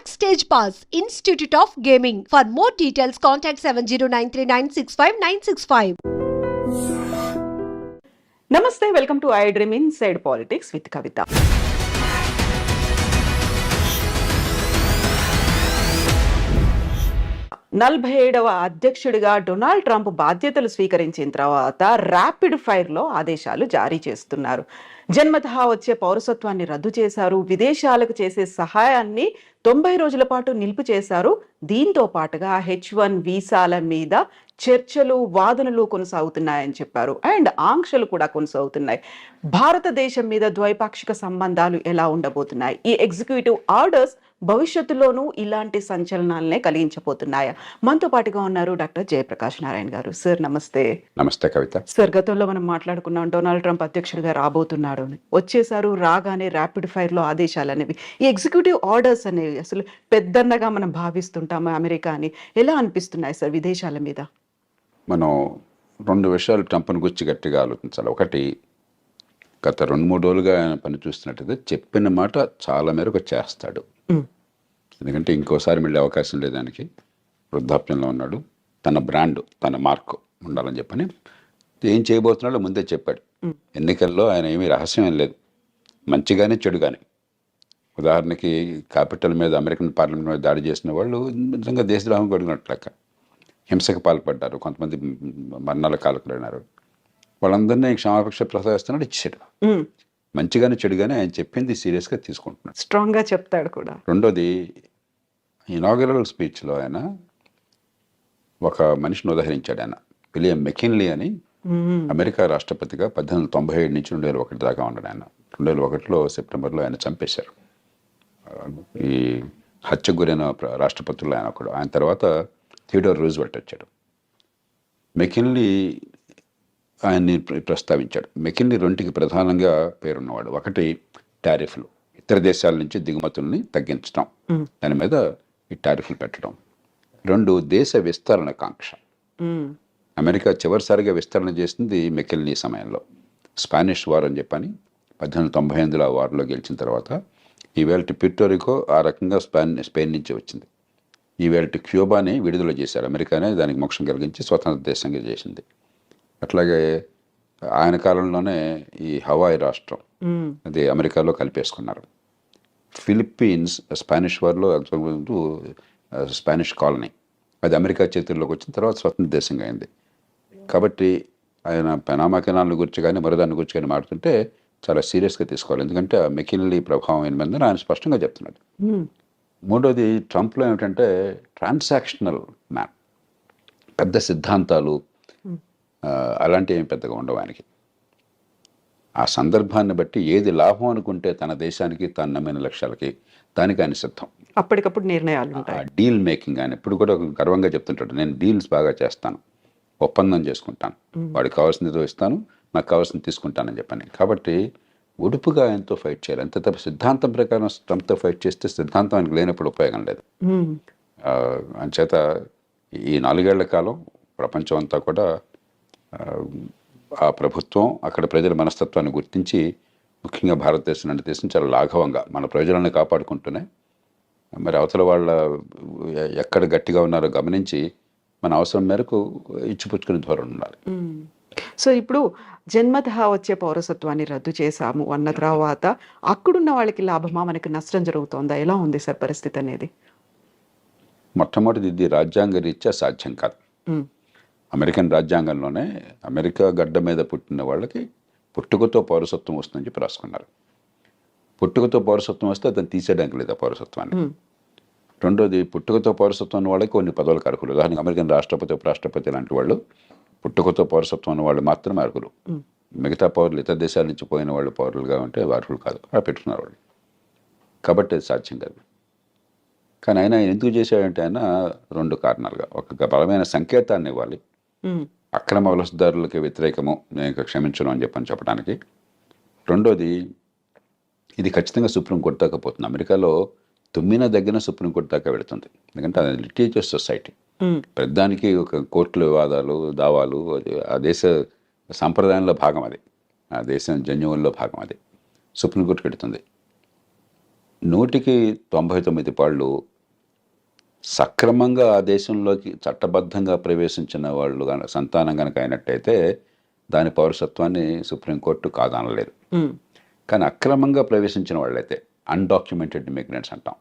Backstage Pass, Institute of Gaming. For more details, contact 709396596. నమస్తే, welcome to iDream inside politics with Kavitha. నలభై 47వ అధ్యక్షుడిగా Donald Trump బాధ్యతలు స్వీకరించిన తర్వాత ర్యాపిడ్ ఫైర్లో ఆదేశాలు జారీ చేస్తున్నారు. జన్మతహా వచ్చే పౌరసత్వాన్ని రద్దు చేశారు. విదేశాలకు చేసే సహాయాన్ని 90 రోజుల పాటు నిలుపు చేశారు. దీంతో పాటుగా H1 వీసాల మీద చర్చలు, వాదనలు కొనసాగుతున్నాయని చెప్పారు. అండ్ ఆంక్షలు కూడా కొనసాగుతున్నాయి. భారతదేశం మీద ద్వైపాక్షిక సంబంధాలు ఎలా ఉండబోతున్నాయి? ఈ ఎగ్జిక్యూటివ్ ఆర్డర్స్ భవిష్యత్తులోనూ ఇలాంటి సంచలనాలనే కలిగించబోతున్నాయా? మనతో పాటుగా ఉన్నారు డాక్టర్ జయప్రకాష్ నారాయణ గారు. సార్ నమస్తే. నమస్తే కవిత. సార్, గతంలో మనం మాట్లాడుకున్నాం డొనాల్డ్ ట్రంప్ అధ్యక్షుడిగా రాబోతున్నాడు అని. వచ్చేసారు, రాగానే ర్యాపిడ్ ఫైర్ లో ఆదేశాలు అనేవి, ఈ ఎగ్జిక్యూటివ్ ఆర్డర్స్ అనేవి అసలు పెద్దన్నగా మనం భావిస్తుంటాము అమెరికా అని. ఎలా అనిపిస్తున్నాయి సార్ విదేశాల మీద? మనం 2 విషయాలు ట్రంప్ను గురించి గట్టిగా ఆలోచించాలి. ఒకటి, గత 2-3 రోజులుగా ఆయన పని చూస్తున్నట్టయితే చెప్పిన మాట చాలా మేరకు చేస్తాడు. ఎందుకంటే ఇంకోసారి మళ్ళీ అవకాశం లేదు ఆయనకి. వృద్ధాప్యంలో ఉన్నాడు. తన బ్రాండ్, తన మార్క్ ఉండాలని చెప్పని ఏం చేయబోతున్నాడో ముందే చెప్పాడు. ఎన్నికల్లో ఆయన ఏమీ రహస్యం లేదు, మంచిగానే చెడుగానే. ఉదాహరణకి క్యాపిటల్ మీద, అమెరికన్ పార్లమెంట్ మీద దాడి చేసిన వాళ్ళు నిజంగా దేశద్రోహం కొడుకున్నట్లక హింసకు పాల్పడ్డారు, కొంతమంది మరణాల కాలకులైనారు. వాళ్ళందరినీ క్షమాపక్ష ప్రసాదిస్తున్నాడు, ఇచ్చాడు. మంచిగానే చెడుగానే ఆయన చెప్పింది సీరియస్గా తీసుకుంటున్నాడు, స్ట్రాంగ్గా చెప్తాడు కూడా. రెండోది, ఇనాగరల్ స్పీచ్లో ఆయన ఒక మనిషిని ఉదహరించాడు. ఆయన విలియం మెకిన్లీ అని, అమెరికా రాష్ట్రపతిగా 1897 నుంచి 2001 దాకా ఉన్నాడు ఆయన. 2001లో సెప్టెంబర్లో ఆయన చంపేశారు. ఈ హత్యకు గురైన రాష్ట్రపతుల్లో ఆయన ఒకడు. ఆయన తర్వాత థియోడోర్ రూజ్వెల్ట్ వచ్చాడు. మెకిన్లీ ఆయన్ని ప్రస్తావించాడు. మెకిన్లీ 2కి ప్రధానంగా పేరున్నవాడు. ఒకటి, టారిఫ్లు, ఇతర దేశాల నుంచి దిగుమతుల్ని తగ్గించడం, దాని మీద ఈ టారిఫ్లు పెట్టడం. 2, దేశ విస్తరణ కాంక్ష. అమెరికా చివరిసారిగా విస్తరణ చేసింది మెకిన్లీ సమయంలో. స్పానిష్ వార్ అని చెప్పని 1898లో ఆ వార్లో గెలిచిన తర్వాత ఈవేళ ప్యూర్టోరికో ఆ రకంగా స్పెయిన్ నుంచి వచ్చింది. ఈవేళ క్యూబాని విడుదల చేశారు. అమెరికానే దానికి మోక్షం కలిగించి స్వతంత్ర దేశంగా చేసింది. అట్లాగే ఆయన కాలంలోనే ఈ హవాయి రాష్ట్రం అది అమెరికాలో కలిపేసుకున్నారు. ఫిలిప్పీన్స్ స్పానిష్ వార్లో స్పానిష్ కాలనీ, అది అమెరికా చేతుల్లోకి వచ్చిన తర్వాత స్వతంత్ర దేశంగా అయింది. కాబట్టి ఆయన పనామా కెనాల్ గురించి కానీ మరోదాన్ని గురించి కానీ మాట్లాడుతుంటే చాలా సీరియస్గా తీసుకోవాలి. ఎందుకంటే ఆ మెకిన్లీ ప్రభావం ఏమైందని ఆయన స్పష్టంగా చెప్తున్నాడు. మూడోది, ట్రంప్లో ఏమిటంటే ట్రాన్సాక్షనల్ మ్యాన్, పెద్ద సిద్ధాంతాలు అలాంటివి ఏమి పెద్దగా ఉండవు ఆయనకి. ఆ సందర్భాన్ని బట్టి ఏది లాభం అనుకుంటే తన దేశానికి, తాను నమ్మిన లక్ష్యాలకి, దానికి ఆయన సిద్ధం. అప్పటికప్పుడు నిర్ణయాలు ఉంటాయి. డీల్ మేకింగ్ ఆయన ఎప్పుడు కూడా గర్వంగా చెప్తుంటాడు, నేను డీల్స్ బాగా చేస్తాను, ఒప్పందం చేసుకుంటాను, వాడికి కావాల్సింది ఇస్తాను, నాకు కావాల్సింది తీసుకుంటానని చెప్పని. కాబట్టి ఉడుపుగా ఆయనతో ఫైట్ చేయాలి. అంతే తప్ప సిద్ధాంతం ప్రకారం ట్రంప్తో ఫైట్ చేస్తే సిద్ధాంతం ఆయనకు లేనప్పుడు ఉపయోగం లేదు. అంచేత ఈ 4 ఏళ్ల కాలం ప్రపంచం అంతా కూడా ఆ ప్రభుత్వం అక్కడ ప్రజల మనస్తత్వాన్ని గుర్తించి, ముఖ్యంగా భారతదేశం లాంటి దేశం చాలా లాఘవంగా మన ప్రజలను కాపాడుకుంటూనే మరి అవతల వాళ్ళ ఎక్కడ గట్టిగా ఉన్నారో గమనించి మన అవసరం మేరకు ఇచ్చిపుచ్చుకునే ధోరణి ఉండాలి. సో ఇప్పుడు జన్మతహా వచ్చే పౌరసత్వాన్ని రద్దు చేశాము అన్న తర్వాత అక్కడున్న వాళ్ళకి లాభమా, మనకి నష్టం జరుగుతోందా? ఎలా ఉంది సార్ పరిస్థితి అనేది? మొట్టమొదటిది, ఇది రాజ్యాంగ రీత్యా సాధ్యం కాదు. అమెరికన్ రాజ్యాంగంలోనే అమెరికా గడ్డ మీద పుట్టిన వాళ్ళకి పుట్టుకతో పౌరసత్వం వస్తుందని చెప్పి రాసుకున్నారు. పుట్టుకతో పౌరసత్వం వస్తే అతను తీసేయడానికి లేదు ఆ పౌరసత్వాన్ని. రెండోది, పుట్టుకతో పౌరసత్వం ఉన్న వాళ్ళకి కొన్ని పదవులకు అర్హులు. ఉదాహరణకి అమెరికన్ రాష్ట్రపతి, ఉపరాష్ట్రపతి లాంటి వాళ్ళు పుట్టుకతో పౌరసత్వం ఉన్న వాళ్ళు మాత్రమే అర్హులు. మిగతా పౌరులు, ఇతర దేశాల నుంచి పోయిన వాళ్ళు పౌరులుగా ఉంటే అర్హులు కాదు, అలా పెట్టుకున్నారు వాళ్ళు. కాబట్టి అది సాధ్యం కాదు. కానీ ఆయన ఎందుకు చేశాడంటే ఆయన 2 కారణాలుగా, ఒక బలమైన సంకేతాన్ని ఇవ్వాలి, అక్రమ వలసదారులకి వ్యతిరేకము, నేను క్షమించను అని చెప్పడానికి. రెండోది, ఇది ఖచ్చితంగా సుప్రీంకోర్టు దాకా పోతుంది. అమెరికాలో తుమ్మిన దగ్గర సుప్రీంకోర్టు దాకా వెళుతుంది. ఎందుకంటే అది లిటిగేటివ్ సొసైటీ. ప్రతిదానికి ఒక కోర్టుల వివాదాలు, దావాలు, ఆ దేశ సంప్రదాయంలో భాగం అది, ఆ దేశం జన్యువుల్లో భాగం అది. సుప్రీంకోర్టుకి వెళుతుంది. 100కి 99 పాళ్ళు సక్రమంగా ఆ దేశంలోకి చట్టబద్ధంగా ప్రవేశించిన వాళ్ళు సంతానం కనుక అయినట్టయితే దాని పౌరసత్వాన్ని సుప్రీంకోర్టు కాదనలేదు. కానీ అక్రమంగా ప్రవేశించిన వాళ్ళైతే అన్డాక్యుమెంటెడ్ ఇమిగ్రెంట్స్ అంటాం,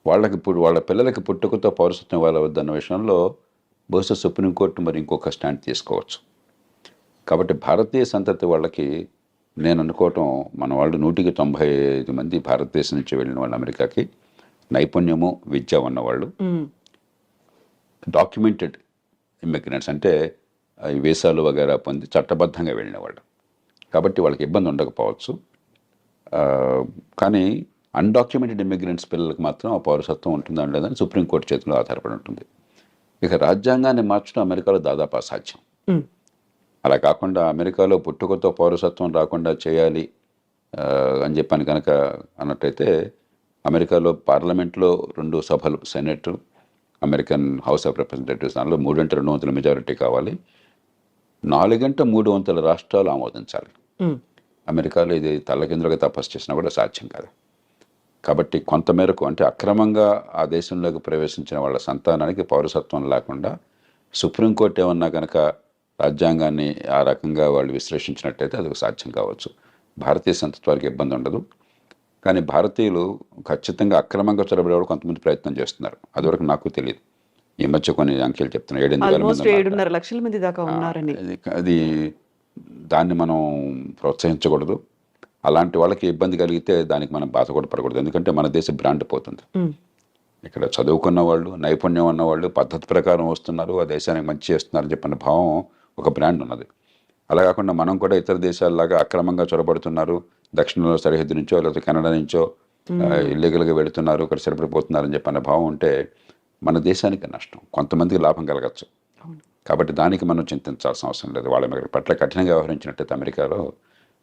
వాళ్ళకి ఇప్పుడు వాళ్ళ పిల్లలకి పుట్టుకతో పౌరసత్వం ఇవ్వవద్దన్న విషయంలో బహుశా సుప్రీంకోర్టు మరి ఇంకొక స్టాండ్ తీసుకోవచ్చు. కాబట్టి భారతీయ సంతతి వాళ్ళకి నేను అనుకోవటం, మన వాళ్ళు 195 మంది భారతదేశం నుంచి వెళ్ళిన వాళ్ళు అమెరికాకి నైపుణ్యము విద్య ఉన్నవాళ్ళు, డాక్యుమెంటెడ్ ఇమిగ్రెంట్స్ అంటే ఈ వీసాలు వగేరా పొంది చట్టబద్ధంగా వెళ్ళిన వాళ్ళు. కాబట్టి వాళ్ళకి ఇబ్బంది ఉండకపోవచ్చు. కానీ అన్డాక్యుమెంటెడ్ ఇమిగ్రెంట్స్ పిల్లలకు మాత్రం ఆ పౌరసత్వం ఉంటుందా లేదని సుప్రీంకోర్టు చేతిలో ఆధారపడి ఉంటుంది. ఇక రాజ్యాంగాన్ని మార్చడం అమెరికాలో దాదాపు అసాధ్యం. అలా కాకుండా అమెరికాలో పుట్టుకతో పౌరసత్వం రాకుండా చేయాలి అని చెప్పని కనుక అన్నట్టయితే అమెరికాలో పార్లమెంట్లో 2 సభలు, senate, American house of representatives, దానిలో 3/2 మెజారిటీ కావాలి. 4/3 రాష్ట్రాలు ఆమోదించాలి. అమెరికాలో ఇది తల్లకిందులుగా తపస్సు చేసినా కూడా సాధ్యం కాదు. కాబట్టి కొంతమేరకు అంటే అక్రమంగా ఆ దేశంలోకి ప్రవేశించిన వాళ్ళ సంతానానికి పౌరసత్వం లేకుండా సుప్రీంకోర్టు ఏమన్నా కనుక రాజ్యాంగాన్ని ఆ రకంగా వాళ్ళు విశ్లేషించినట్టయితే అది సాధ్యం కావచ్చు. భారతీయ సంతతి వారికి ఇబ్బంది ఉండదు. కానీ భారతీయులు ఖచ్చితంగా అక్రమంగా చొరబడేవాడు కొంతమంది ప్రయత్నం చేస్తున్నారు. అదివరకు నాకు తెలియదు. ఈ మధ్య కొన్ని అంకెలు చెప్తున్నారు, 7.5 లక్షల మంది దాకా ఉన్నారని. అది దాన్ని మనం ప్రోత్సహించకూడదు. అలాంటి వాళ్ళకి ఇబ్బంది కలిగితే దానికి మనం బాధ కూడా పడకూడదు. ఎందుకంటే మన దేశ బ్రాండ్ పోతుంది. ఇక్కడ చదువుకున్న వాళ్ళు, నైపుణ్యం ఉన్నవాళ్ళు పద్ధతి ప్రకారం వస్తున్నారు, ఆ దేశానికి మంచి చేస్తున్నారని చెప్పిన భావం ఒక బ్రాండ్ ఉన్నది. అలా కాకుండా మనం కూడా ఇతర దేశాలలాగా అక్రమంగా చొరబడుతున్నారు, దక్షిణంలో సరిహద్దు నుంచో లేకపోతే కెనడా నుంచో ఇల్లీగల్గా వెళుతున్నారు, ఇక్కడ సరిపడిపోతున్నారని చెప్పిన భావం ఉంటే మన దేశానికి నష్టం, కొంతమందికి లాభం కలగచ్చు. కాబట్టి దానికి మనం చింతించాల్సిన అవసరం లేదు. వాళ్ళ పట్ల కఠినంగా వ్యవహరించినట్టయితే అమెరికాలో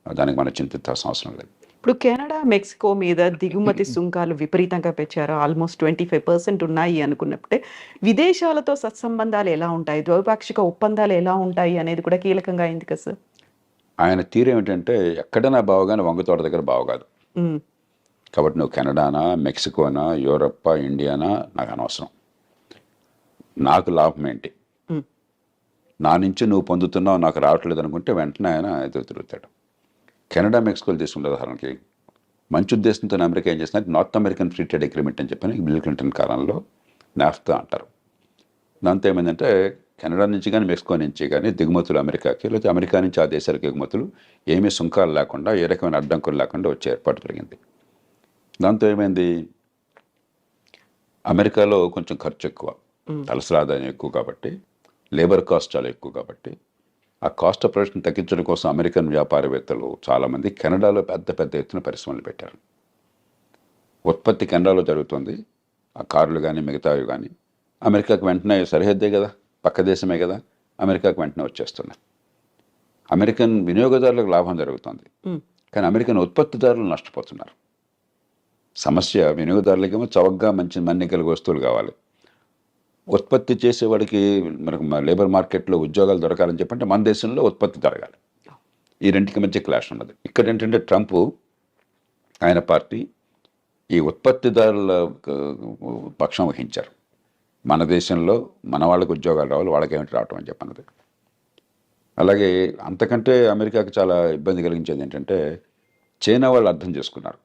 దానికి మనం చింతించాల్సిన అవసరం లేదు. ఇప్పుడు కెనడా, మెక్సికో మీద దిగుమతి సుంకాలు విపరీతంగా పెంచారు. ఆల్మోస్ట్ 25% ఉన్నాయి అనుకున్నప్పుడే విదేశాలతో సత్సంబంధాలు ఎలా ఉంటాయి, ద్వైపాక్షిక ఒప్పందాలు ఎలా ఉంటాయి అనేది కూడా కీలకంగా అయింది కదా సార్. ఆయన తీరు ఏమిటంటే ఎక్కడైనా బావగానే వంగతోట దగ్గర బావ కాదు. కాబట్టి నువ్వు కెనడానా, మెక్సికోనా, యూరప్పా, ఇండియానా నాకు అనవసరం. నాకు లాభం ఏంటి, నా నుంచి నువ్వు పొందుతున్నావు నాకు రావట్లేదు అనుకుంటే వెంటనే ఆయన ఎదురు తిరుగుతాడు. కెనడా, మెక్సికోలు తీసుకుంటే ఉదాహరణకి మంచి ఉద్దేశంతో అమెరికా ఏం చేస్తున్నారు, north American free trade agreement అని చెప్పని బిల్ క్లింటన్ కాలంలో నాఫ్తా అంటారు. దాంతో ఏమైందంటే కెనడా నుంచి కానీ మెక్సికో నుంచి కానీ దిగుమతులు అమెరికాకి, లేకపోతే అమెరికా నుంచి ఆ దేశాలకు ఎగుమతులు ఏమీ సుంకాలు లేకుండా, ఏ రకమైన అడ్డంకులు లేకుండా వచ్చే ఏర్పాటు జరిగింది. దాంతో ఏమైంది, అమెరికాలో కొంచెం ఖర్చు ఎక్కువ, తలసరి ఆదాయం ఎక్కువ కాబట్టి, లేబర్ కాస్ట్ చాలా ఎక్కువ కాబట్టి ఆ కాస్ట్ ఆఫ్ ప్రొడక్షన్ తగ్గించడం కోసం అమెరికన్ వ్యాపారవేత్తలు చాలామంది కెనడాలో పెద్ద పెద్ద ఎత్తున పరిశ్రమలు పెట్టారు. ఉత్పత్తి కెనడాలో జరుగుతుంది, ఆ కార్లు కానీ మిగతావి కానీ అమెరికాకు వెంటనే సరిహద్దే కదా, పక్క దేశమే కదా, అమెరికాకు వెంటనే వచ్చేస్తున్నాయి. అమెరికన్ వినియోగదారులకు లాభం జరుగుతుంది, కానీ అమెరికన్ ఉత్పత్తిదారులు నష్టపోతున్నారు. సమస్య వినియోగదారులకేమో చవకగా మంచి మన్నికల వస్తువులు కావాలి, ఉత్పత్తి చేసేవాడికి మనకు లేబర్ మార్కెట్లో ఉద్యోగాలు దొరకాలని చెప్పంటే మన దేశంలో ఉత్పత్తి జరగాలి. ఈ రెండింటికి మధ్య క్లాష్ ఉన్నది. ఇక్కడ ఏంటంటే ట్రంప్ ఆయన పార్టీ ఈ ఉత్పత్తిదారుల పక్షం వహించారు. మన దేశంలో మన వాళ్ళకి ఉద్యోగాలు రావాలి, వాళ్ళకేమిటి రావటం అని చెప్పన్నది. అలాగే అంతకంటే అమెరికాకి చాలా ఇబ్బంది కలిగించేది ఏంటంటే చైనా వాళ్ళు అర్థం చేసుకున్నారు,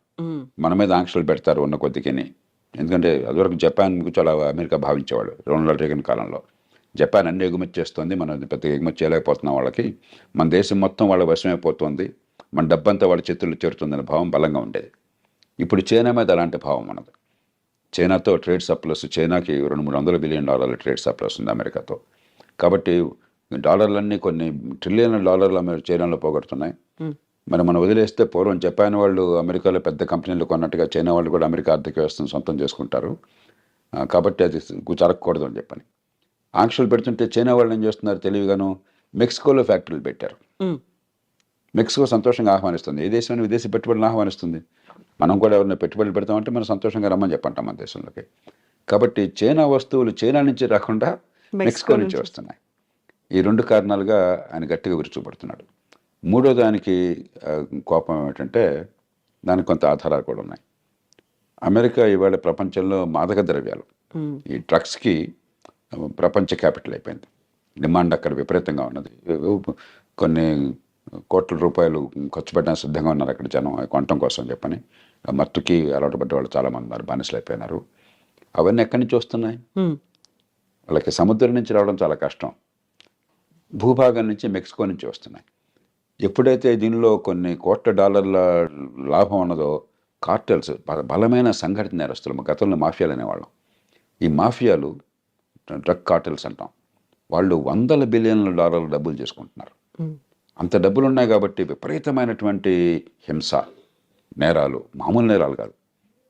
మన మీద ఆంక్షలు పెడతారు ఉన్న కొద్దికిని. ఎందుకంటే అదివరకు జపాన్ చాలా అమెరికా భావించేవాడు రొనాల్డ్ రేగన్ కాలంలో. జపాన్ అన్ని ఎగుమతి చేస్తుంది, మనం పెద్ద ఎగుమతి చేయలేకపోతున్నాం వాళ్ళకి, మన దేశం మొత్తం వాళ్ళ వశమైపోతుంది, మన డబ్బంతా వాళ్ళ చేతుల్లో చేరుతుందనే భావం బలంగా ఉండేది. ఇప్పుడు చైనా మీద అలాంటి భావం ఉన్నది. చైనాతో ట్రేడ్ సర్ప్లస్, చైనాకి $200-300 బిలియన్ ట్రేడ్ సర్ప్లస్ ఉంది అమెరికాతో. కాబట్టి డాలర్లన్నీ కొన్ని ట్రిలియన్ల డాలర్లు చైనాలో పోగొడుతున్నాయి. మరి మనం వదిలేస్తే పూర్వం జపాన్ వాళ్ళు అమెరికాలో పెద్ద కంపెనీలు కొన్నట్టుగా చైనా వాళ్ళు కూడా అమెరికా ఆర్థిక వ్యవస్థను సొంతం చేసుకుంటారు. కాబట్టి అది జరగకూడదు అని చెప్పని ఆంక్షలు పెడుతుంటే చైనా వాళ్ళు ఏం చేస్తున్నారు తెలివిగాను, మెక్సికోలో ఫ్యాక్టరీలు పెట్టారు. మెక్సికో సంతోషంగా ఆహ్వానిస్తుంది, ఏ దేశమైన విదేశీ పెట్టుబడులను ఆహ్వానిస్తుంది. మనం కూడా ఎవరైనా పెట్టుబడులు పెడతామంటే మనం సంతోషంగా రమ్మని చెప్పంటాం మన దేశంలోకి. కాబట్టి చైనా వస్తువులు చైనా నుంచి రాకుండా మెక్సికో నుంచి వస్తున్నాయి. ఈ 2 కారణాలుగా ఆయన గట్టిగా విరుచుపడుతున్నాడు. మూడో దానికి కోపం ఏమిటంటే దానికి కొంత ఆధారాలు కూడా ఉన్నాయి. అమెరికా ఇవాళ ప్రపంచంలో మాదక ద్రవ్యాలు ఈ డ్రగ్స్కి ప్రపంచ క్యాపిటల్ అయిపోయింది. డిమాండ్ అక్కడ విపరీతంగా ఉన్నది. కొన్ని కోట్ల రూపాయలు ఖర్చు పెట్టడానికి సిద్ధంగా ఉన్నారు అక్కడ జనం కొనటం కోసం చెప్పని. మత్తుకి అలవాటు పడ్డ వాళ్ళు చాలామంది ఉన్నారు, బానిసలు అయిపోయినారు. అవన్నీ ఎక్కడి నుంచి వస్తున్నాయి? వాళ్ళకి సముద్రం నుంచి రావడం చాలా కష్టం, భూభాగం నుంచి, మెక్సికో నుంచి వస్తున్నాయి. ఎప్పుడైతే దీనిలో కొన్ని కోట్ల డాలర్ల లాభం ఉన్నదో కార్టెల్స్, బలమైన సంఘటిత నేరస్తులు, గతంలో మాఫియాలు అనేవాళ్ళం, ఈ మాఫియాలు డ్రగ్ కార్టెల్స్ అంటాం, వాళ్ళు $100 బిలియన్ల డబ్బులు చేసుకుంటున్నారు. అంత డబ్బులు ఉన్నాయి కాబట్టి విపరీతమైనటువంటి హింస, నేరాలు, మామూలు నేరాలు కాదు,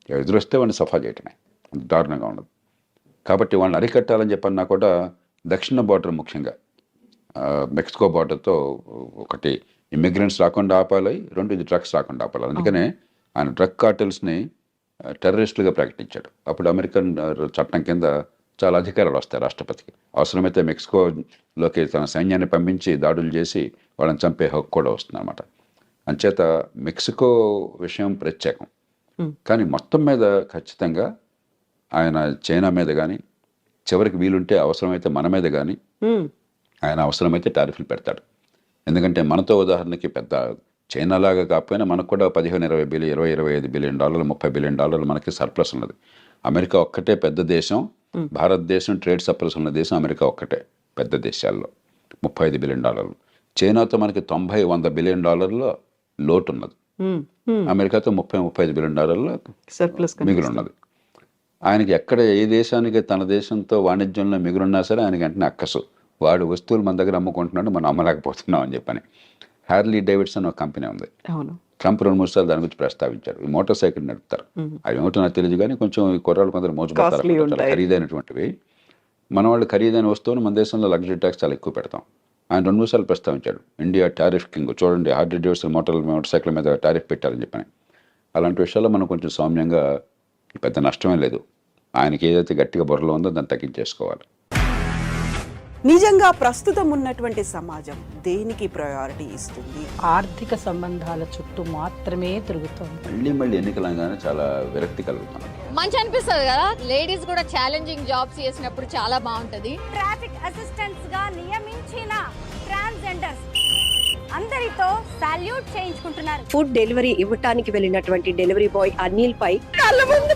ఎదురొస్తే వాడిని సఫా చేయటమే, అంత దారుణంగా ఉన్నది. కాబట్టి వాళ్ళని అరికట్టాలని చెప్పన్నా కూడా దక్షిణ బార్డర్, ముఖ్యంగా మెక్సికో బార్డర్తో ఒకటి ఇమ్మిగ్రెంట్స్ రాకుండా ఆపాలి, రెండు ఇది డ్రగ్స్ రాకుండా ఆపాలి. అందుకనే ఆయన డ్రగ్ కార్టెల్స్ని టెర్రరిస్టులుగా ప్రకటించాడు. అప్పుడు అమెరికన్ చట్టం కింద చాలా అధికారాలు వస్తాయి రాష్ట్రపతికి. అవసరమైతే మెక్సికోలోకి తన సైన్యాన్ని పంపించి దాడులు చేసి వాళ్ళని చంపే హక్కు కూడా వస్తుంది అన్నమాట. అంచేత మెక్సికో విషయం ప్రత్యేకం. కానీ మొత్తం మీద ఖచ్చితంగా ఆయన చైనా మీద కానీ, చివరికి వీలుంటే అవసరమైతే మన మీద కానీ ఆయన అవసరమైతే టారిఫ్లు పెడతాడు. ఎందుకంటే మనతో ఉదాహరణకి పెద్ద చైనా లాగా కాకపోయినా మనకు కూడా 15-20 బిలియన్, 20-25 బిలియన్ డాలర్లు, $30 బిలియన్ మనకి సర్ప్లస్ ఉన్నది. అమెరికా ఒక్కటే పెద్ద దేశం, భారతదేశం ట్రేడ్ సర్ప్లస్ ఉన్న దేశం అమెరికా ఒక్కటే పెద్ద దేశాల్లో, $35 బిలియన్. చైనాతో మనకి 90-100 బిలియన్ లోటు ఉన్నది. అమెరికాతో 30-35 బిలియన్ సర్ప్లస్ మిగులు ఉన్నది. ఆయనకి ఎక్కడ ఏ దేశానికి తన దేశంతో వాణిజ్యంలో మిగులున్నా సరే ఆయనకి వెంటనే అక్కసు, వాడు వస్తువులు మన దగ్గర అమ్ముకుంటున్నాడు, మనం అమ్మలేకపోతున్నాం అని చెప్పని. హ్యార్లీ డేవిడ్సన్ ఒక కంపెనీ ఉంది, ట్రంప్ 2-3 సార్లు దాని గురించి ప్రస్తావించాడు. ఈ మోటార్ సైకిల్ నడుపుతారు, అవి ఏమిటో నాకు తెలియదు కానీ కొంచెం ఈ కుర్రాళ్ళు కొందరు మోజుపడతారు, చాలా ఖరీదైనటువంటివి. మన వాళ్ళు ఖరీదైన వస్తువులు మన దేశంలో లగ్జరీ ట్యాక్స్ చాలా ఎక్కువ పెడతాం. ఆయన 2-3 సార్లు ప్రస్తావించాడు, ఇండియా టారిఫ్ కింగ్, చూడండి హార్లీ డేవిడ్సన్ మోటార్ సైకిల్ మీద టారిఫ్ పెట్టారని చెప్పని. అలాంటి విషయాల్లో మనం కొంచెం సౌమ్యంగా, పెద్ద నష్టమే లేదు, ఆయనకి ఏదైతే గట్టిగా బుర్రలో ఉందో దాన్ని తగ్గించేసుకోవాలి. నిజంగా ప్రస్తుతం ఉన్నటువంటి సమాజం దేనికి ప్రయారిటీ ఇస్తుంది? ఆర్థిక సంబంధాల చుట్టూ మాత్రమే తిరుగుతోంది. మళ్ళీ ఎన్నికలంగానే చాలా విరక్తి కలుగుతున్నాం. మంచి అనిపిస్తుంది కదా, లేడీస్ కూడా ఛాలెంజింగ్ జాబ్స్ చేసినప్పుడు చాలా బాగుంటది. ట్రాఫిక్ అసిస్టెంట్స్ గా నియమించిన ట్రాన్స్జెండర్స్ అందరితో సాల్యూట్ చేయించుకుంటున్నారు. ఫుడ్ డెలివరీ ఇవ్వటానికి వెళ్ళినటువంటి డెలివరీ బాయ్ అనిల్ పై కళ్ళ ముందు